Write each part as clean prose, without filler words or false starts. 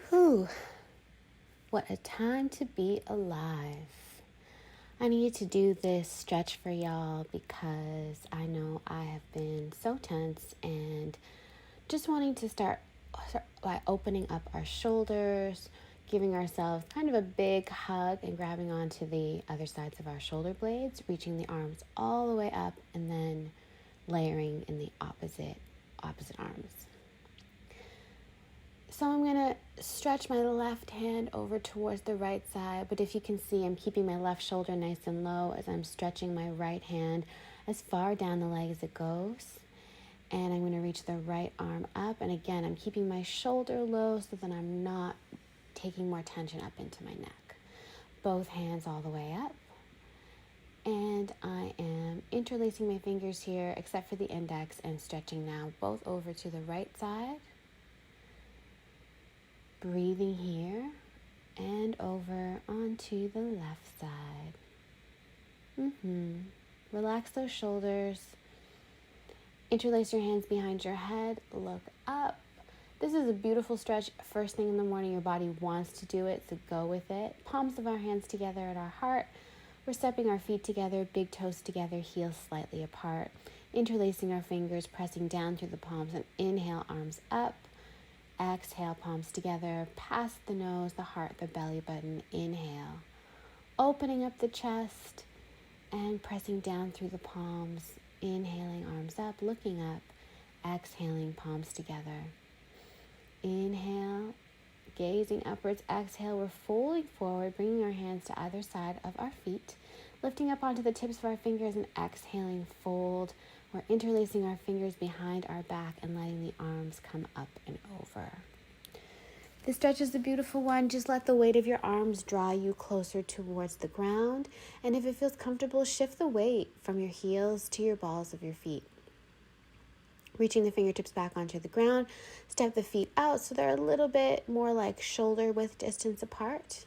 Whew, what a time to be alive. I needed to do this stretch for y'all because I know I have been so tense and just wanting to start by opening up our shoulders, giving ourselves kind of a big hug and grabbing onto the other sides of our shoulder blades, reaching the arms all the way up and then layering in the opposite arms. So I'm going to stretch my left hand over towards the right side, but if you can see, I'm keeping my left shoulder nice and low as I'm stretching my right hand as far down the leg as it goes. And I'm going to reach the right arm up, and again, I'm keeping my shoulder low so that I'm not taking more tension up into my neck. Both hands all the way up. And I am interlacing my fingers here, except for the index, and stretching now both over to the right side. Breathing here and over onto the left side. Relax those shoulders. Interlace your hands behind your head. Look up. This is a beautiful stretch. First thing in the morning, your body wants to do it, so go with it. Palms of our hands together at our heart. We're stepping our feet together, big toes together, heels slightly apart. Interlacing our fingers, pressing down through the palms, and inhale, arms up. Exhale, palms together, past the nose, the heart, the belly button. Inhale, opening up the chest and pressing down through the palms. Inhaling, arms up, looking up. Exhaling, palms together. Inhale, gazing upwards. Exhale, we're folding forward, bringing our hands to either side of our feet, lifting up onto the tips of our fingers and exhaling, fold. We're interlacing our fingers behind our back and letting the arms come up and over. This stretch is a beautiful one. Just let the weight of your arms draw you closer towards the ground. And if it feels comfortable, shift the weight from your heels to your balls of your feet. Reaching the fingertips back onto the ground. Step the feet out so they're a little bit more like shoulder width distance apart.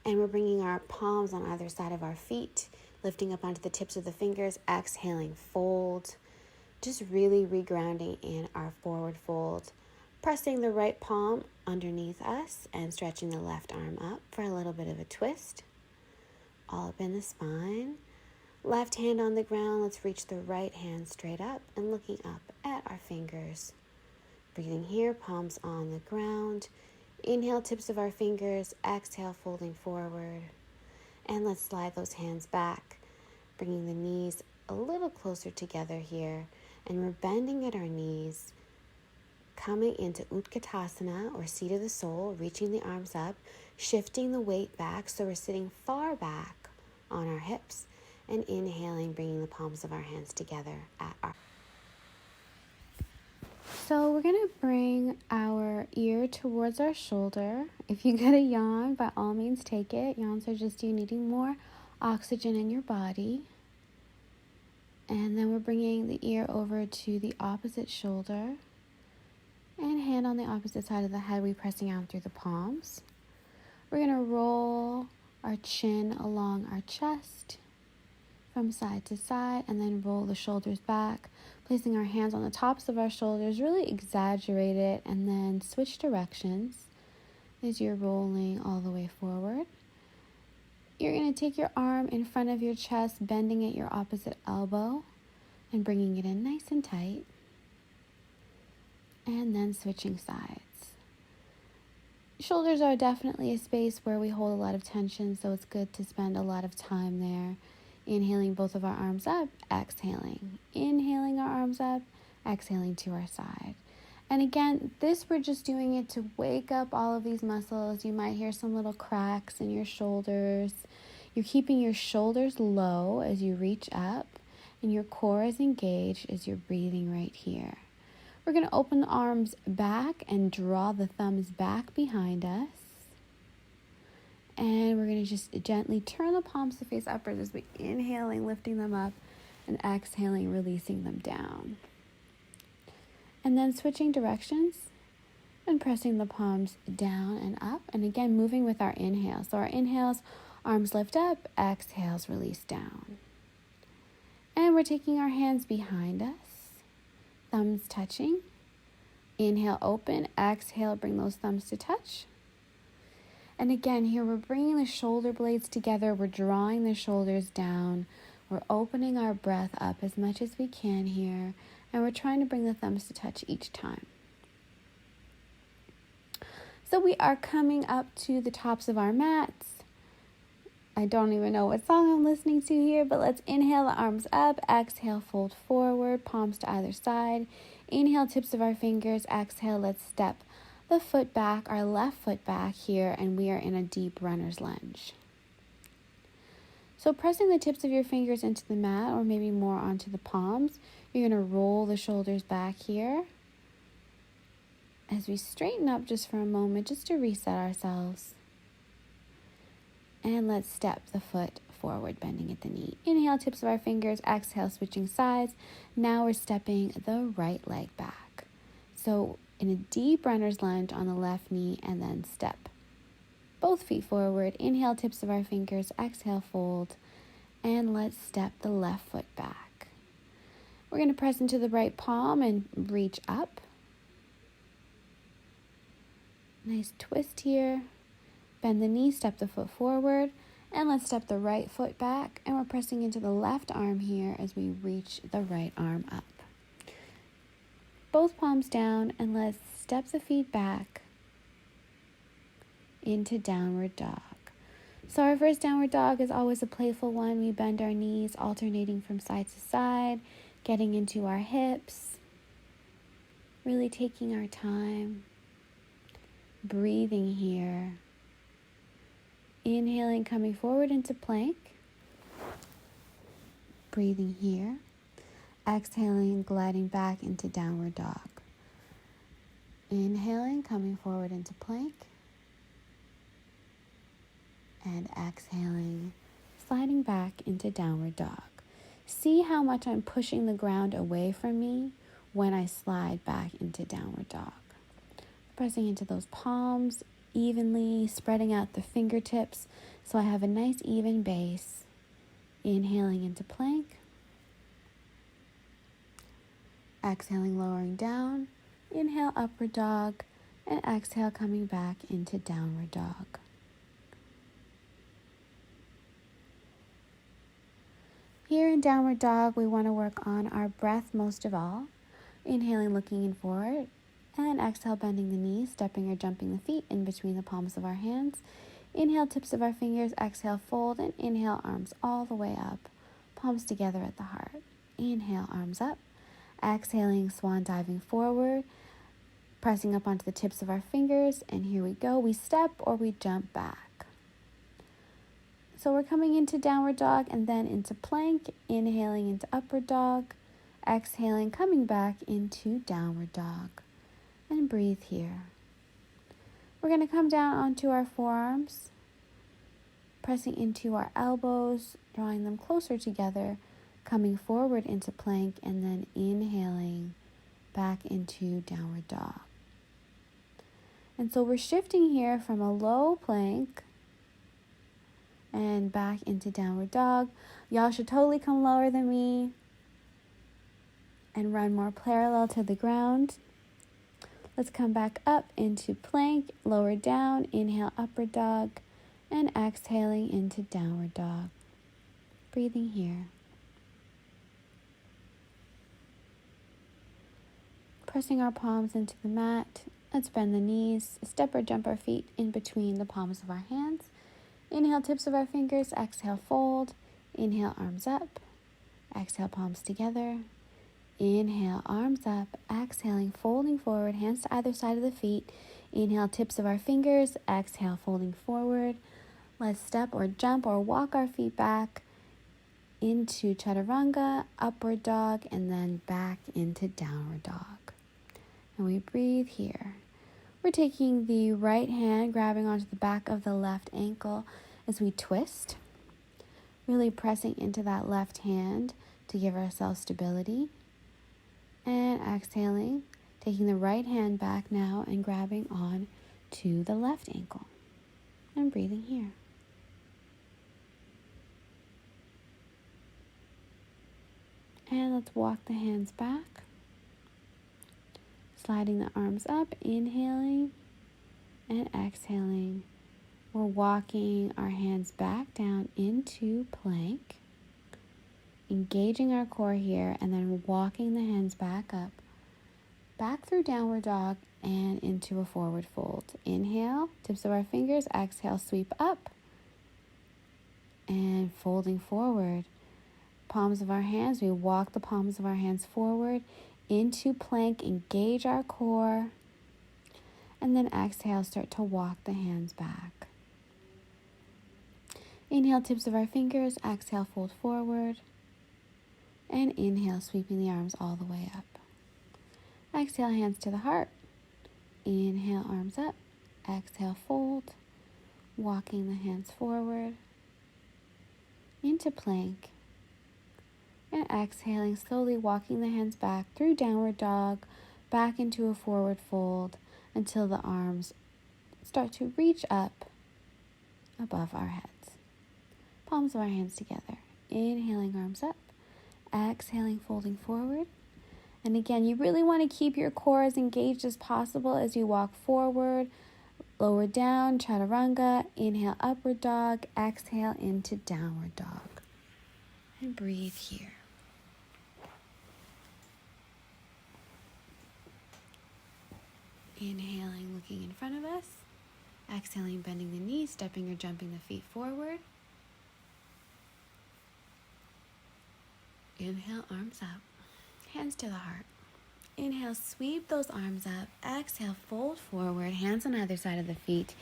And we're bringing our palms on either side of our feet, lifting up onto the tips of the fingers, exhaling, fold. Just really regrounding in our forward fold. Pressing the right palm underneath us and stretching the left arm up for a little bit of a twist. All up in the spine. Left hand on the ground. Let's reach the right hand straight up and looking up at our fingers. Breathing here, palms on the ground. Inhale, tips of our fingers. Exhale, folding forward. And let's slide those hands back, bringing the knees a little closer together here. And we're bending at our knees, coming into Utkatasana, or seat of the soul, reaching the arms up, shifting the weight back so we're sitting far back on our hips, and inhaling, bringing the palms of our hands together at our... So we're going to bring our ear towards our shoulder. If you get a yawn, by all means take it. Yawns are just you needing more oxygen in your body. And then we're bringing the ear over to the opposite shoulder. And hand on the opposite side of the head, we pressing out through the palms. We're going to roll our chin along our chest from side to side, and then roll the shoulders back, placing our hands on the tops of our shoulders, really exaggerate it, and then switch directions as you're rolling all the way forward. You're going to take your arm in front of your chest, bending at your opposite elbow, and bringing it in nice and tight, and then switching sides. Shoulders are definitely a space where we hold a lot of tension, so it's good to spend a lot of time there. Inhaling both of our arms up, exhaling. Inhaling our arms up, exhaling to our side. And again, we're just doing it to wake up all of these muscles. You might hear some little cracks in your shoulders. You're keeping your shoulders low as you reach up, and your core is engaged as you're breathing right here. We're going to open the arms back and draw the thumbs back behind us. And we're going to just gently turn the palms to face upwards as we inhaling, lifting them up, and exhaling, releasing them down. And then switching directions and pressing the palms down and up. And again, moving with our inhale. So our inhales, arms lift up, exhales, release down. And we're taking our hands behind us, thumbs touching. Inhale, open. Exhale, bring those thumbs to touch. And again, here we're bringing the shoulder blades together. We're drawing the shoulders down. We're opening our breath up as much as we can here. And we're trying to bring the thumbs to touch each time. So we are coming up to the tops of our mats. I don't even know what song I'm listening to here, but let's inhale the arms up. Exhale, fold forward, palms to either side. Inhale, tips of our fingers. Exhale, let's step the foot back, our left foot back here, and we are in a deep runner's lunge. So pressing the tips of your fingers into the mat, or maybe more onto the palms, you're going to roll the shoulders back here as we straighten up just for a moment, just to reset ourselves. And let's step the foot forward, bending at the knee. Inhale, tips of our fingers. Exhale, switching sides. Now we're stepping the right leg back. So in a deep runner's lunge on the left knee, and then step both feet forward. Inhale, tips of our fingers. Exhale, fold. And let's step the left foot back. We're going to press into the right palm and reach up. Nice twist here. Bend the knee, step the foot forward, and let's step the right foot back. And we're pressing into the left arm here as we reach the right arm up. Both palms down, and let's step the feet back into downward dog. So our first downward dog is always a playful one. We bend our knees, alternating from side to side, getting into our hips, really taking our time, breathing here. Inhaling, coming forward into plank. Breathing here. Exhaling, gliding back into downward dog. Inhaling, coming forward into plank. And exhaling, sliding back into downward dog. See how much I'm pushing the ground away from me when I slide back into downward dog. Pressing into those palms evenly, spreading out the fingertips so I have a nice even base. Inhaling into plank. Exhaling, lowering down. Inhale, upward dog. And exhale, coming back into downward dog. Here in downward dog, we want to work on our breath most of all. Inhaling, looking in forward. And exhale, bending the knees, stepping or jumping the feet in between the palms of our hands. Inhale, tips of our fingers. Exhale, fold. And inhale, arms all the way up. Palms together at the heart. Inhale, arms up. Exhaling, swan diving forward. Pressing up onto the tips of our fingers. And here we go. We step or we jump back. So we're coming into downward dog and then into plank. Inhaling into upward dog. Exhaling, coming back into downward dog. And breathe here. We're going to come down onto our forearms, pressing into our elbows, drawing them closer together, coming forward into plank, and then inhaling back into downward dog. And so we're shifting here from a low plank and back into downward dog. Y'all should totally come lower than me and run more parallel to the ground. Let's come back up into plank, lower down, inhale, upward dog, and exhaling into downward dog. Breathing here. Pressing our palms into the mat. Let's bend the knees, step or jump our feet in between the palms of our hands. Inhale, tips of our fingers, exhale, fold. Inhale, arms up. Exhale, palms together. Inhale, arms up, exhaling, folding forward, hands to either side of the feet. Inhale, tips of our fingers, exhale, folding forward. Let's step or jump or walk our feet back into chaturanga, upward dog, and then back into downward dog. And we breathe here. We're taking the right hand, grabbing onto the back of the left ankle as we twist, really pressing into that left hand to give ourselves stability. And exhaling, taking the right hand back now and grabbing on to the left ankle. And breathing here. And let's walk the hands back. Sliding the arms up, inhaling and exhaling. We're walking our hands back down into plank, engaging our core here, and then walking the hands back up, back through downward dog and into a forward fold. Inhale, tips of our fingers. Exhale, sweep up and folding forward. Palms of our hands, we walk the palms of our hands forward into plank, engage our core, and then exhale, start to walk the hands back. Inhale, tips of our fingers. Exhale, fold forward, and inhale, sweeping the arms all the way up. Exhale, hands to the heart. Inhale, arms up. Exhale, fold, walking the hands forward into plank, and exhaling, slowly walking the hands back through downward dog, back into a forward fold until the arms start to reach up above our heads. Palms of our hands together. Inhaling, arms up. Exhaling, folding forward. And again, you really want to keep your core as engaged as possible as you walk forward. Lower down, chaturanga. Inhale, upward dog. Exhale into downward dog. And breathe here. Inhaling, looking in front of us. Exhaling, bending the knees, stepping or jumping the feet forward. Inhale, arms up. Hands to the heart. Inhale, sweep those arms up. Exhale, fold forward. Hands on either side of the feet.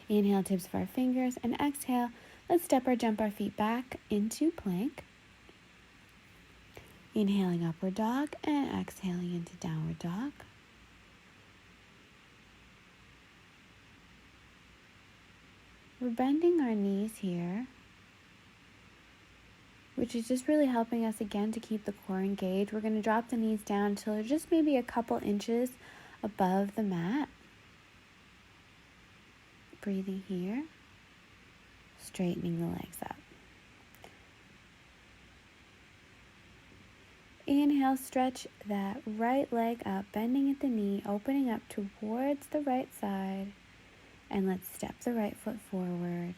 Inhale, tips of our fingers. And exhale, let's step or jump our feet back into plank. Inhaling, upward dog. And exhaling into downward dog. We're bending our knees here, which is just really helping us again to keep the core engaged. We're going to drop the knees down until they're just maybe a couple inches above the mat. Breathing here, straightening the legs up. Inhale, stretch that right leg up, bending at the knee, opening up towards the right side. And let's step the right foot forward,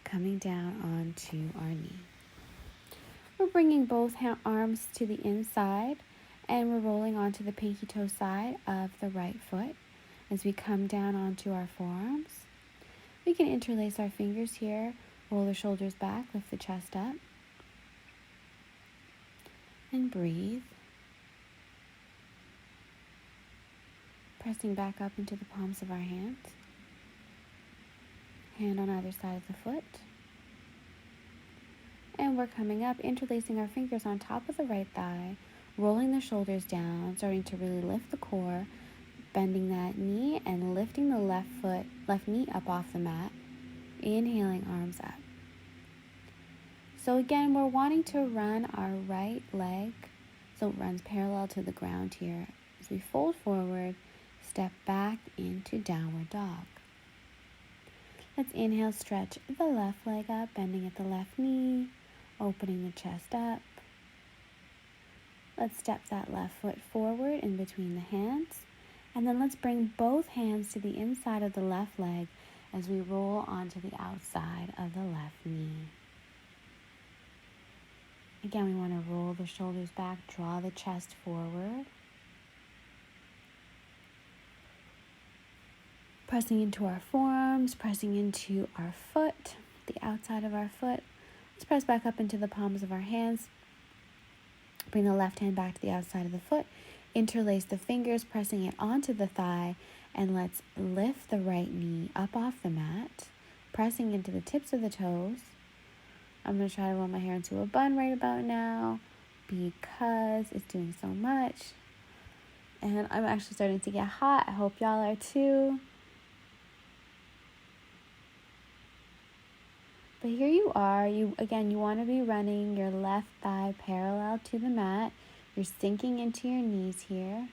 coming down onto our knee. We're bringing both arms to the inside, and we're rolling onto the pinky toe side of the right foot as we come down onto our forearms. We can interlace our fingers here, roll the shoulders back, lift the chest up, and breathe. Pressing back up into the palms of our hands. Hand on either side of the foot. And we're coming up, interlacing our fingers on top of the right thigh, rolling the shoulders down, starting to really lift the core, bending that knee and lifting the left knee up off the mat. Inhaling, arms up. So again, we're wanting to run our right leg so it runs parallel to the ground here. As we fold forward, step back into downward dog. Let's inhale, stretch the left leg up, bending at the left knee, opening the chest up. Let's step that left foot forward in between the hands. And then let's bring both hands to the inside of the left leg as we roll onto the outside of the left knee. Again, we want to roll the shoulders back, draw the chest forward. Pressing into our forearms, pressing into our foot, the outside of our foot. Let's press back up into the palms of our hands. Bring the left hand back to the outside of the foot. Interlace the fingers, pressing it onto the thigh. And let's lift the right knee up off the mat, pressing into the tips of the toes. I'm going to try to roll my hair into a bun right about now because it's doing so much. And I'm actually starting to get hot. I hope y'all are too. But here you are. You want to be running your left thigh parallel to the mat. You're sinking into your knees here.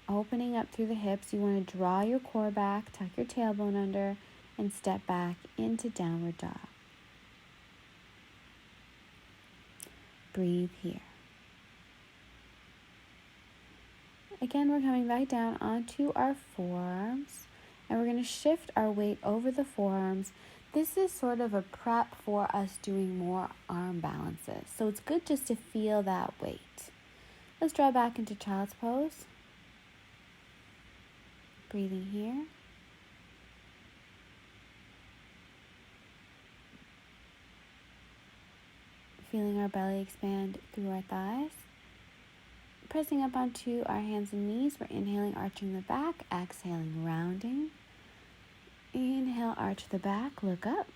Opening up through the hips. You want to draw your core back, tuck your tailbone under, and step back into downward dog. Breathe here. Again, we're coming back down onto our forearms. And we're going to shift our weight over the forearms. This is sort of a prep for us doing more arm balances. So it's good just to feel that weight. Let's draw back into child's pose. Breathing here. Feeling our belly expand through our thighs. Pressing up onto our hands and knees. We're inhaling, arching the back. Exhaling, rounding. Inhale, arch the back, look up.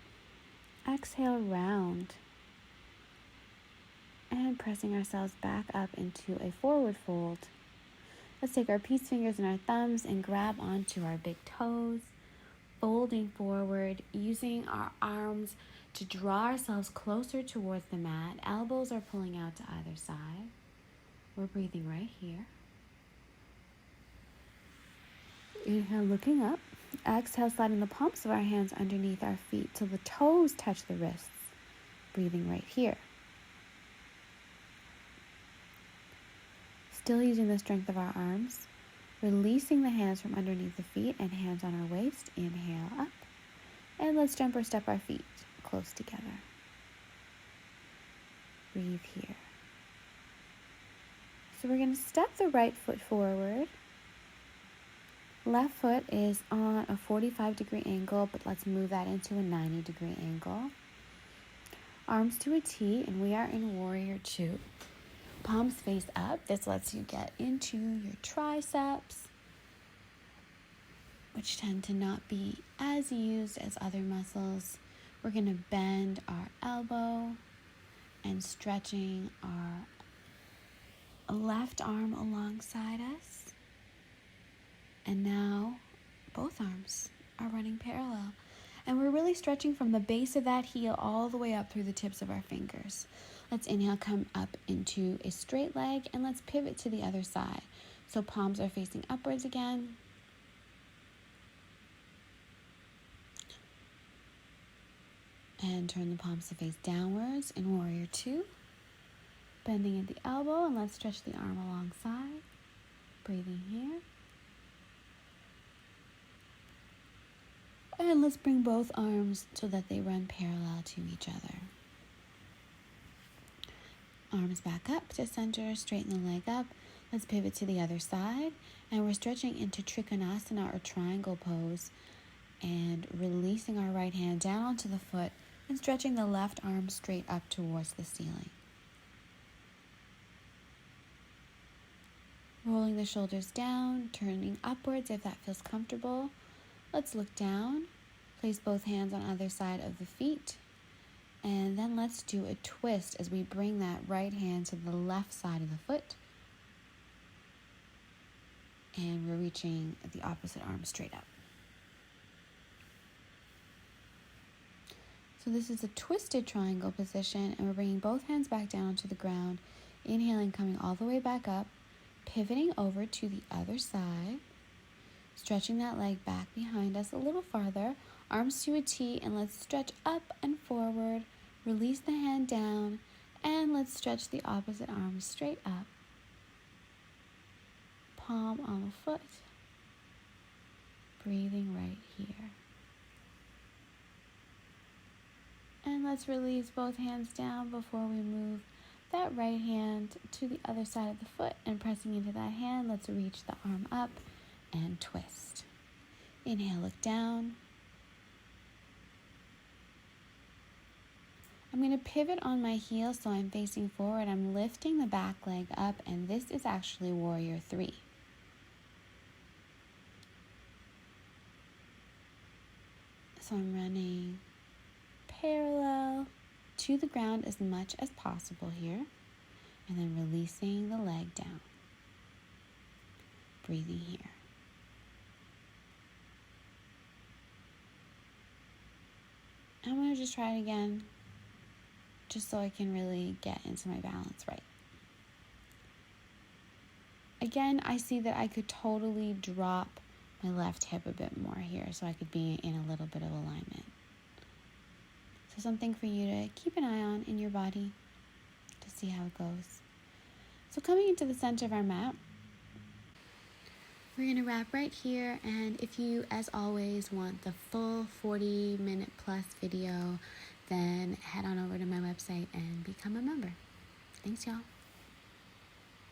Exhale, round. And pressing ourselves back up into a forward fold. Let's take our peace fingers and our thumbs and grab onto our big toes, folding forward, using our arms to draw ourselves closer towards the mat. Elbows are pulling out to either side. We're breathing right here. Inhale, looking up. Exhale, sliding the palms of our hands underneath our feet till the toes touch the wrists. Breathing right here. Still using the strength of our arms. Releasing the hands from underneath the feet and hands on our waist. Inhale up. And let's jump or step our feet close together. Breathe here. So we're going to step the right foot forward. Left foot is on a 45-degree angle, but let's move that into a 90-degree angle. Arms to a T, and we are in Warrior 2. Palms face up. This lets you get into your triceps, which tend to not be as used as other muscles. We're going to bend our elbow and stretching our left arm alongside us. And now both arms are running parallel. And we're really stretching from the base of that heel all the way up through the tips of our fingers. Let's inhale, come up into a straight leg, and let's pivot to the other side. So palms are facing upwards again. And turn the palms to face downwards in Warrior 2. Bending at the elbow, and let's stretch the arm alongside. Breathing here. And let's bring both arms so that they run parallel to each other. Arms back up to center, straighten the leg up. Let's pivot to the other side. And we're stretching into Utkatasana or triangle pose. And releasing our right hand down onto the foot and stretching the left arm straight up towards the ceiling. Rolling the shoulders down, turning upwards if that feels comfortable. Let's look down, place both hands on either side of the feet, and then let's do a twist as we bring that right hand to the left side of the foot. And we're reaching the opposite arm straight up. So this is a twisted triangle position, and we're bringing both hands back down to the ground, inhaling, coming all the way back up, pivoting over to the other side. Stretching that leg back behind us a little farther, arms to a T, and let's stretch up and forward. Release the hand down, and let's stretch the opposite arm straight up. Palm on the foot. Breathing right here. And let's release both hands down before we move that right hand to the other side of the foot, and pressing into that hand, let's reach the arm up and twist. Inhale, look down. I'm going to pivot on my heel so I'm facing forward. I'm lifting the back leg up, and this is actually Warrior 3. So I'm running parallel to the ground as much as possible here, and then releasing the leg down. Breathing here. I'm going to just try it again, just so I can really get into my balance right. Again, I see that I could totally drop my left hip a bit more here, so I could be in a little bit of alignment. So something for you to keep an eye on in your body to see how it goes. So coming into the center of our mat, we're going to wrap right here. And if you, as always, want the full 40-minute plus video, then head on over to my website and become a member. Thanks, y'all.